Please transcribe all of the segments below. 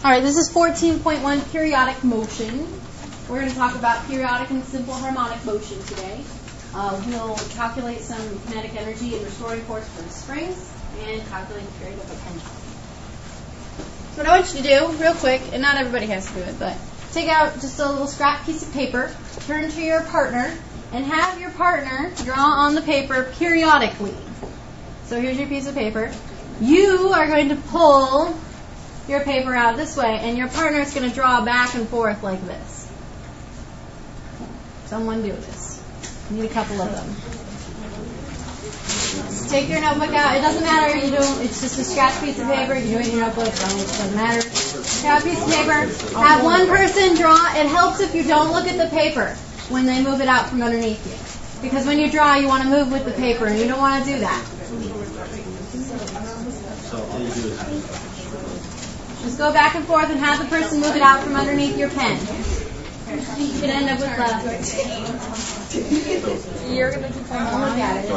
All right, this is 14.1, periodic motion. We're going to talk about periodic and simple harmonic motion today. We'll calculate some kinetic energy and restoring force for the springs and calculate the period of a pendulum. So what I want you to do, real quick, and not everybody has to do it, but take out just a little scrap piece of paper, turn to your partner, and have your partner draw on the paper periodically. So here's your piece of paper. You are going to pull your paper out this way, and your partner is going to draw back and forth like this. Someone do this. I need a couple of them. Just take your notebook out. It doesn't matter. It's just a scratch piece of paper. You do it in your notebook. It doesn't matter. Scratch piece of paper. Have one person draw. It helps if you don't look at the paper when they move it out from underneath you. Because when you draw, you want to move with the paper, and you don't want to do that. Just go back and forth and have the person move it out from underneath your pen. You could end up with You're going to keep on look at it.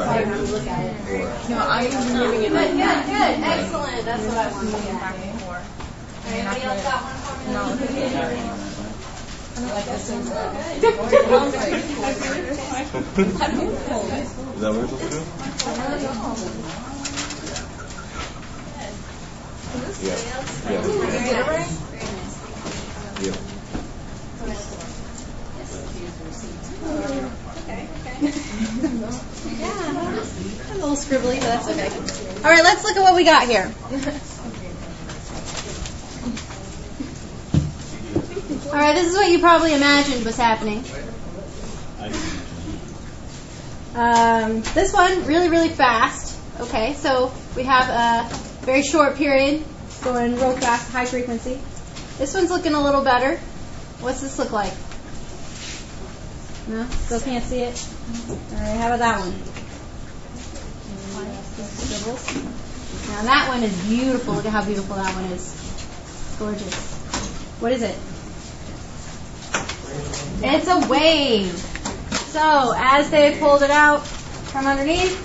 Look at it. No, I'm moving it. Good. Excellent. That's what I want to look at. Anybody else got one for me? No. Like this is good. Is that what you're supposed to do? Yeah. Get it right? Yeah. Okay. Yeah. A little scribbly, but that's okay. All right, let's look at what we got here. All right, this is what you probably imagined was happening. This one, really fast. Okay, so we have a very short period going real fast, high frequency. This one's looking a little better. What's this look like? No? Still can't see it? All right, how about that one? Now that one is beautiful. Look at how beautiful that one is. Gorgeous. What is it? It's a wave. So as they pulled it out from underneath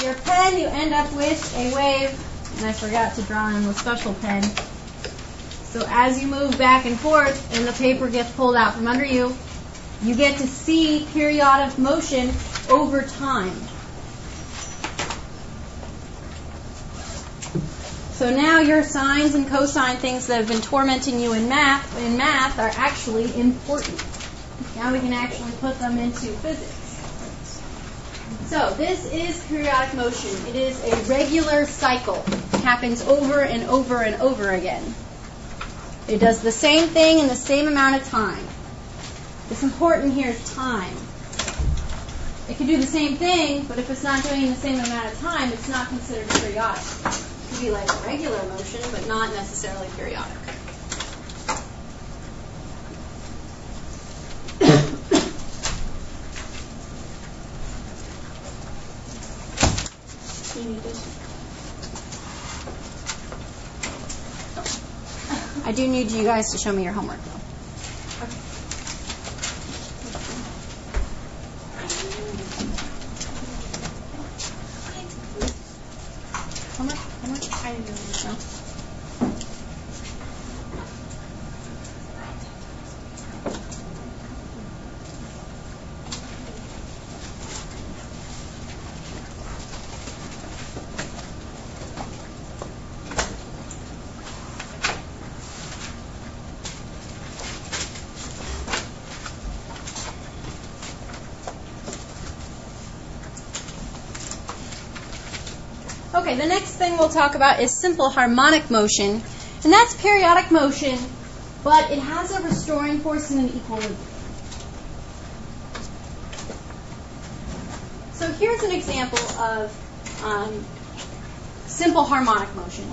your pen, you end up with a wave. And I forgot to draw in the special pen. So as you move back and forth and the paper gets pulled out from under you, you get to see periodic motion over time. So now your sines and cosine things that have been tormenting you in math are actually important. Now we can actually put them into physics. So this is periodic motion. It is a regular cycle. It happens over and over and over again. It does the same thing in the same amount of time. What's important here is time. It can do the same thing, but if it's not doing the same amount of time, it's not considered periodic. It could be like regular motion, but not necessarily periodic. You need this? I do need you guys to show me your homework, though. Okay. Homework? I didn't know. No? Okay, the next thing we'll talk about is simple harmonic motion, and that's periodic motion, but it has a restoring force and an equilibrium. So here's an example of simple harmonic motion.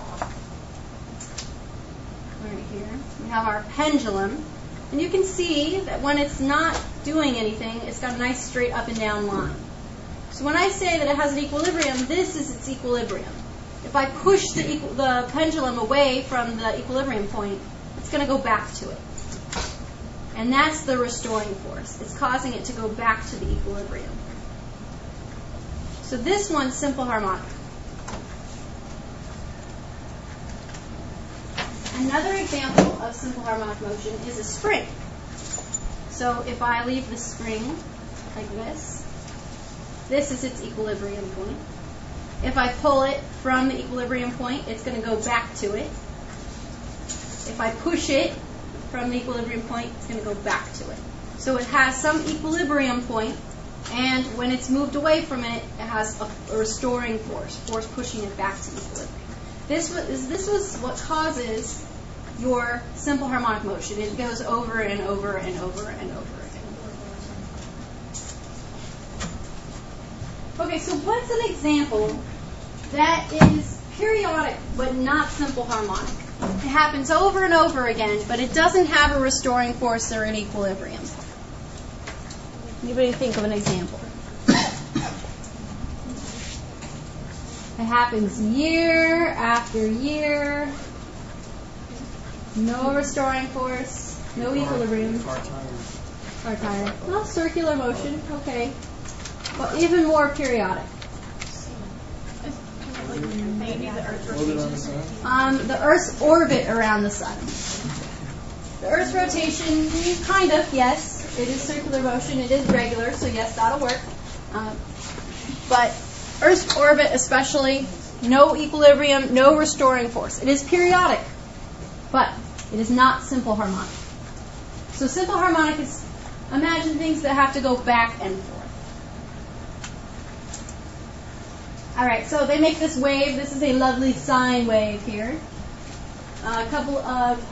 Right here, we have our pendulum, and you can see that when it's not doing anything, it's got a nice straight up and down line. So when I say that it has an equilibrium, this is its equilibrium. If I push the pendulum away from the equilibrium point, it's going to go back to it. And that's the restoring force. It's causing it to go back to the equilibrium. So this one's simple harmonic. Another example of simple harmonic motion is a spring. So if I leave the spring like this, this is its equilibrium point. If I pull it from the equilibrium point, it's going to go back to it. If I push it from the equilibrium point, it's going to go back to it. So it has some equilibrium point, and when it's moved away from it, it has a restoring force pushing it back to equilibrium. This was what causes your simple harmonic motion. It goes over and over and over and over again. Okay, so what's an example that is periodic but not simple harmonic? It happens over and over again, but it doesn't have a restoring force or an equilibrium. Anybody think of an example? It happens year after year. No restoring force, no equilibrium. Car tire. Well, circular motion, okay. But even more periodic. Maybe the Earth's rotation. The Earth's orbit around the sun. The Earth's rotation, kind of, yes. It is circular motion. It is regular, so yes, that'll work. But Earth's orbit especially, no equilibrium, no restoring force. It is periodic, but it is not simple harmonic. So simple harmonic is, imagine things that have to go back and forth. All right, so they make this wave. This is a lovely sine wave here. A couple of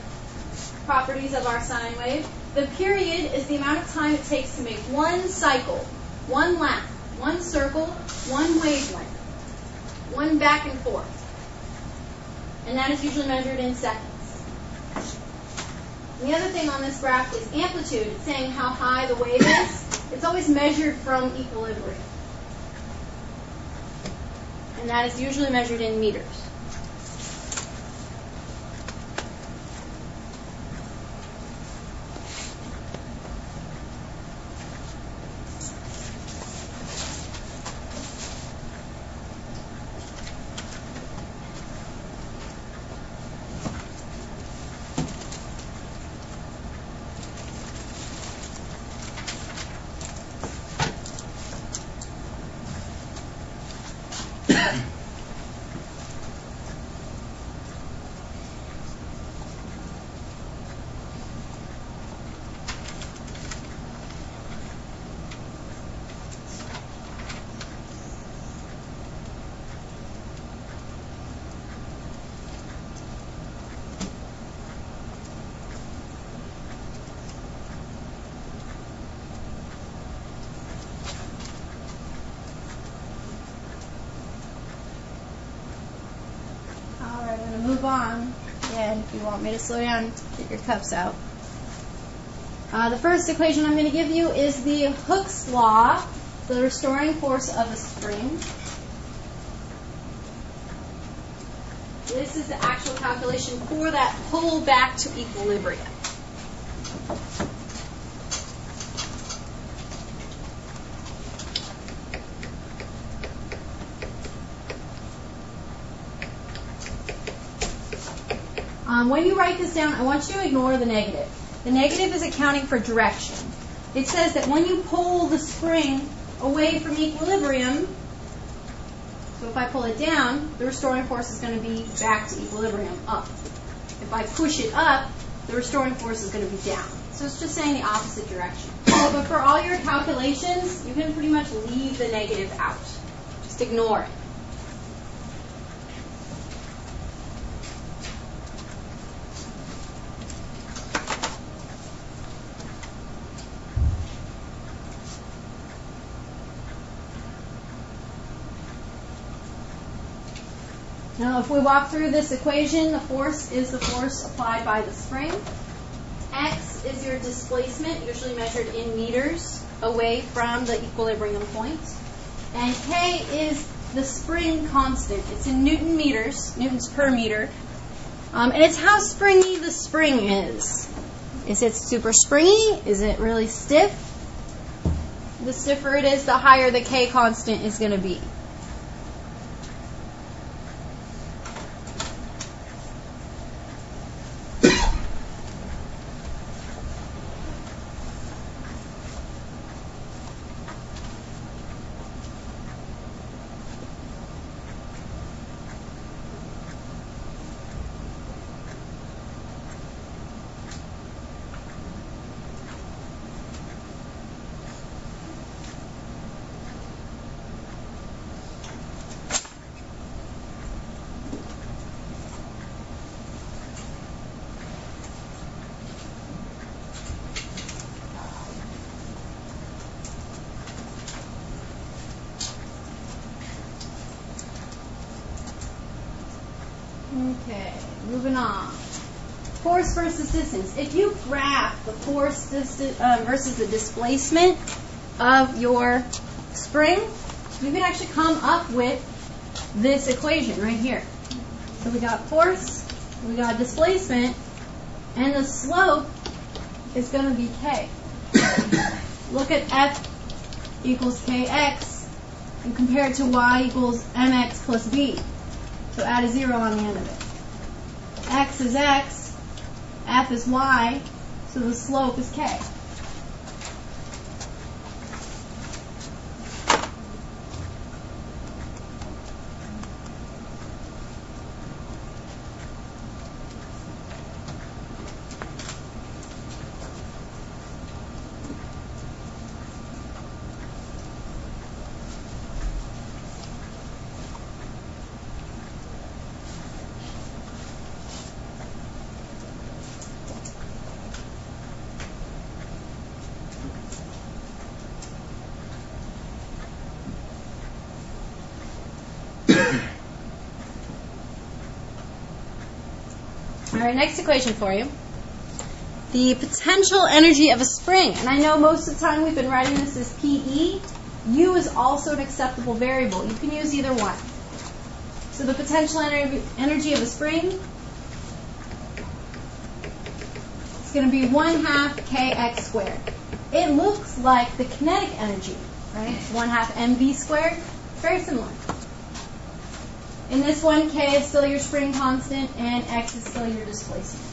properties of our sine wave. The period is the amount of time it takes to make one cycle, one lap, one circle, one wavelength, one back and forth. And that is usually measured in seconds. The other thing on this graph is amplitude. It's saying how high the wave is. It's always measured from equilibrium. And that is usually measured in meters. Move on, and if you want me to slow down, get your cups out. The first equation I'm going to give you is the Hooke's law, the restoring force of a spring. This is the actual calculation for that pull back to equilibrium. When you write this down, I want you to ignore the negative. The negative is accounting for direction. It says that when you pull the spring away from equilibrium, so if I pull it down, the restoring force is going to be back to equilibrium, up. If I push it up, the restoring force is going to be down. So it's just saying the opposite direction. But for all your calculations, you can pretty much leave the negative out. Just ignore it. Now, if we walk through this equation, the force is the force applied by the spring. X is your displacement, usually measured in meters, away from the equilibrium point. And K is the spring constant. It's in Newton meters, newtons per meter. And it's how springy the spring is. Is it super springy? Is it really stiff? The stiffer it is, the higher the K constant is going to be. Okay, moving on. Force versus distance. If you graph the force versus the displacement of your spring, you can actually come up with this equation right here. So we got force, we got displacement, and the slope is going to be k. Look at F equals kx and compare it to y equals mx plus b. So add a 0 on the end of it. X is x, F is y, so the slope is k. All right, next equation for you. The potential energy of a spring. And I know most of the time we've been writing this as PE. U is also an acceptable variable. You can use either one. So the potential energy of a spring is going to be 1/2 kx squared. It looks like the kinetic energy, right? It's 1/2 mv squared. Very similar. In this one, k is still your spring constant, and x is still your displacement.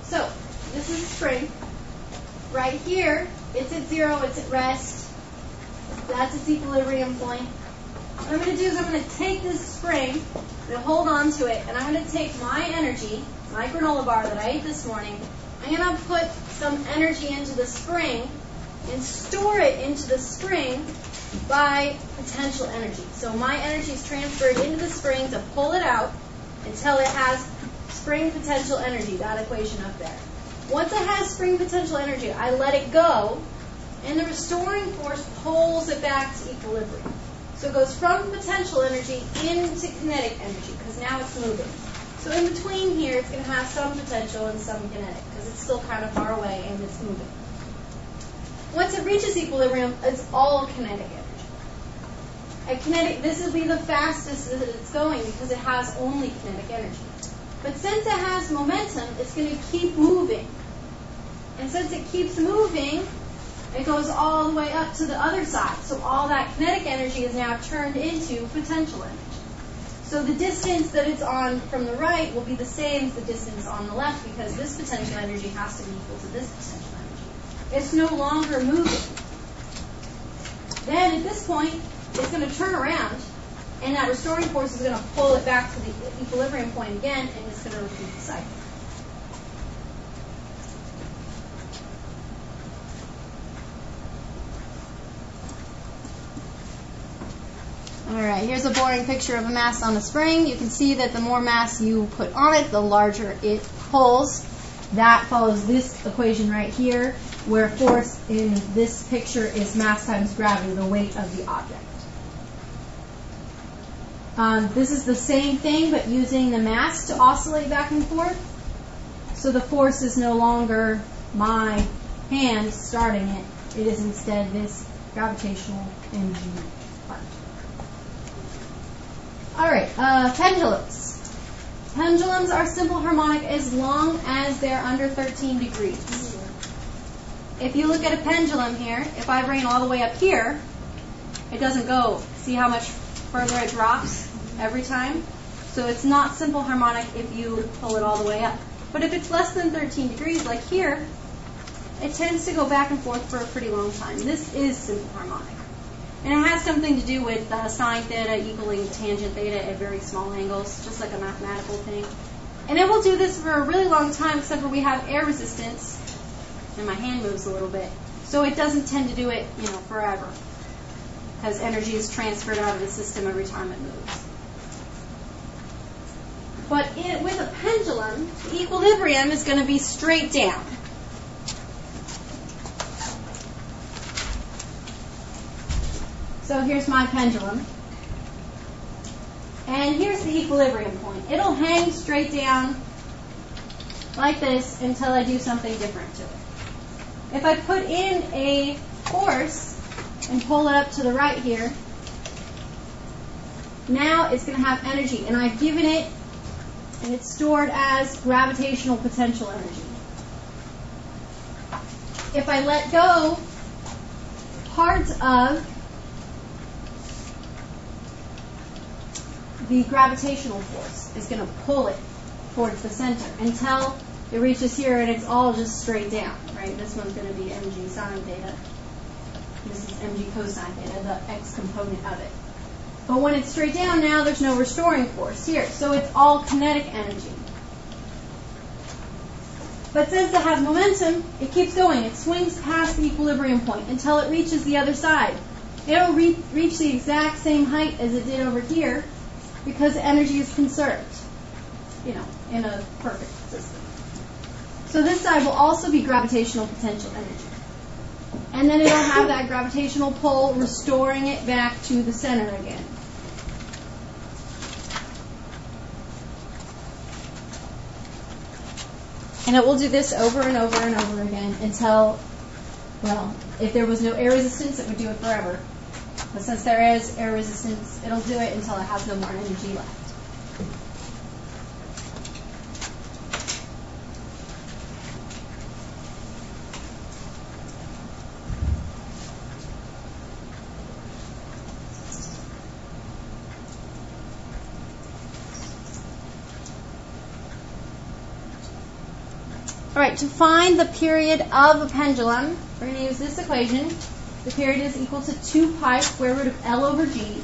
So, this is spring. Right here, it's at 0, it's at rest. That's its equilibrium point. What I'm going to do is I'm going to take this spring, I'm going to hold on to it, and I'm going to take my energy, my granola bar that I ate this morning, I'm going to put some energy into the spring and store it into the spring by potential energy. So my energy is transferred into the spring to pull it out until it has spring potential energy, that equation up there. Once it has spring potential energy, I let it go, and the restoring force pulls it back to equilibrium. So it goes from potential energy into kinetic energy, because now it's moving. So in between here, it's going to have some potential and some kinetic, because it's still kind of far away and it's moving. Once it reaches equilibrium, it's all kinetic energy. This will be the fastest that it's going because it has only kinetic energy. But since it has momentum, it's going to keep moving. And since it keeps moving, it goes all the way up to the other side. So all that kinetic energy is now turned into potential energy. So the distance that it's on from the right will be the same as the distance on the left, because this potential energy has to be equal to this potential energy. It's no longer moving. Then at this point, it's going to turn around, and that restoring force is going to pull it back to the equilibrium point again, and it's going to repeat the cycle. All right, here's a boring picture of a mass on a spring. You can see that the more mass you put on it, the larger it pulls. That follows this equation right here, where force in this picture is mass times gravity, the weight of the object. This is the same thing, but using the mass to oscillate back and forth. So the force is no longer my hand starting it. It is instead this gravitational energy part. All right, pendulums. Pendulums are simple harmonic as long as they're under 13 degrees. If you look at a pendulum here, if I bring it all the way up here, it doesn't go. See how much further it drops every time? So it's not simple harmonic if you pull it all the way up. But if it's less than 13 degrees, like here, it tends to go back and forth for a pretty long time. This is simple harmonic. And it has something to do with sine theta equaling tangent theta at very small angles, just like a mathematical thing. And it will do this for a really long time, except for we have air resistance, and my hand moves a little bit. So it doesn't tend to do it, forever, because energy is transferred out of the system every time it moves. But with a pendulum, the equilibrium is going to be straight down. So here's my pendulum. And here's the equilibrium point. It'll hang straight down like this until I do something different to it. If I put in a force and pull it up to the right here, now it's going to have energy. And I've given it, and it's stored as gravitational potential energy. If I let go, part of the gravitational force is going to pull it towards the center until it reaches here and it's all just straight down, right? This one's going to be mg sine theta. This is mg cosine theta, the x component of it. But when it's straight down now, there's no restoring force here. So it's all kinetic energy. But since it has momentum, it keeps going. It swings past the equilibrium point until it reaches the other side. It'll reach the exact same height as it did over here because energy is conserved, in a perfect system. So this side will also be gravitational potential energy. And then it'll have that gravitational pull restoring it back to the center again. And it will do this over and over and over again until, if there was no air resistance, it would do it forever. But since there is air resistance, it'll do it until it has no more energy left. All right, to find the period of a pendulum, we're going to use this equation. The period is equal to 2 pi square root of L over G.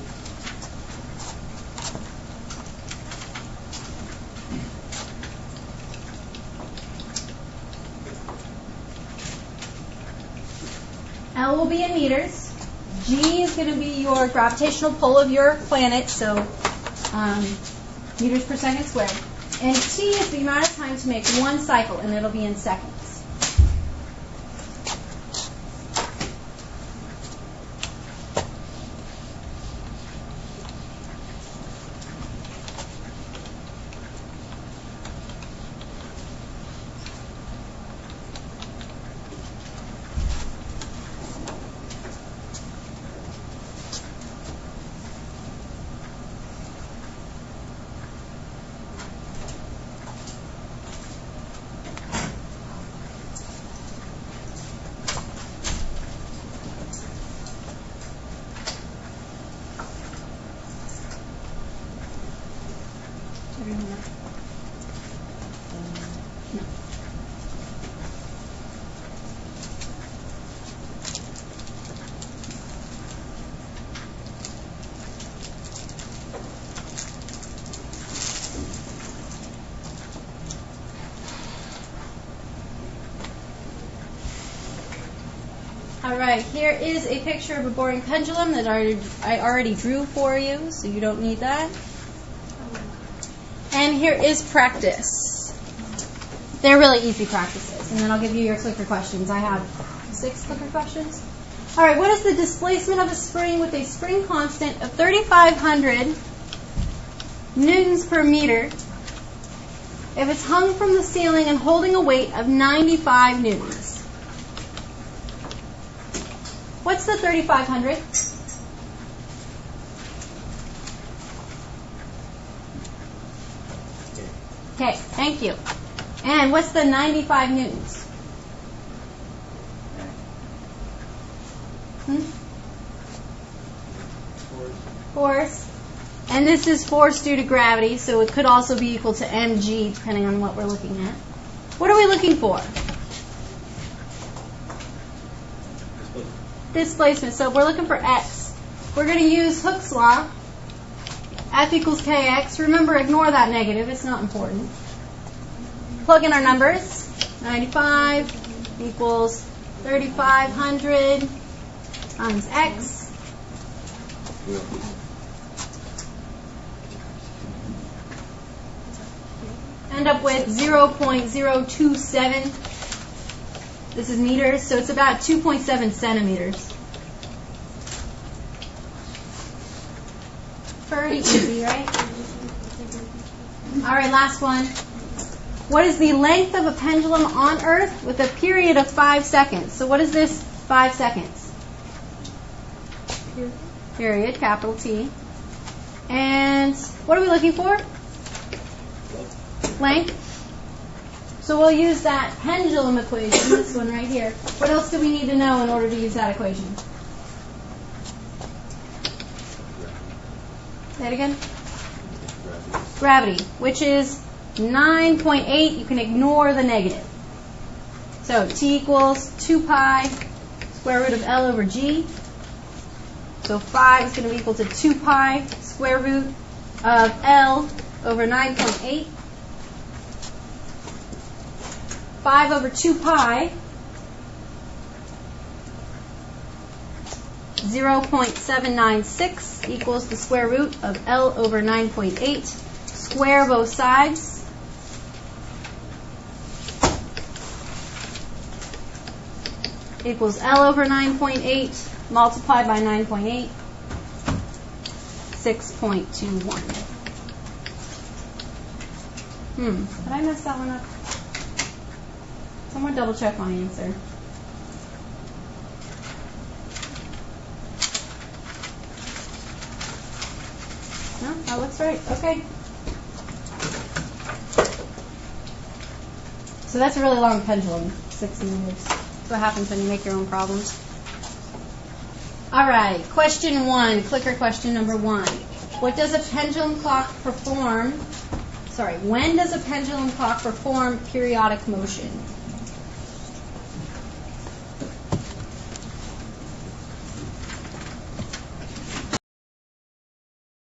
L will be in meters. G is going to be your gravitational pull of your planet, so meters per second squared. And T is the amount of time to make one cycle, and it'll be in seconds. All right, here is a picture of a boring pendulum that I already drew for you, so you don't need that. And here is practice. They're really easy practices, and then I'll give you your clicker questions. I have 6 clicker questions. All right, what is the displacement of a spring with a spring constant of 3,500 newtons per meter if it's hung from the ceiling and holding a weight of 95 newtons. What's the 3,500? Okay, thank you. And what's the 95 newtons? Force. And this is force due to gravity, so it could also be equal to mg, depending on what we're looking at. What are we looking for? Displacement. So we're looking for x. We're going to use Hooke's law. F equals kx. Remember, ignore that negative. It's not important. Plug in our numbers. 95 equals 3,500 times x. End up with 0.027. This is meters, so it's about 2.7 centimeters. Pretty easy, right? All right, last one. What is the length of a pendulum on Earth with a period of 5 seconds? So what is this 5 seconds? Period, capital T. And what are we looking for? Length. So we'll use that pendulum equation, this one right here. What else do we need to know in order to use that equation? Say it again. Gravity, which is 9.8. You can ignore the negative. So T equals 2 pi square root of L over G. So 5 is going to be equal to 2 pi square root of L over 9.8. 5 over 2 pi, 0.796 equals the square root of L over 9.8. Square both sides. Equals L over 9.8 multiplied by 9.8, 6.21. Did I mess that one up? Someone double check my answer. No, that looks right. Okay. So that's a really long pendulum, 6 meters. That's what happens when you make your own problems. All right, question 1, clicker question number 1. What does a pendulum clock perform? When does a pendulum clock perform periodic motion?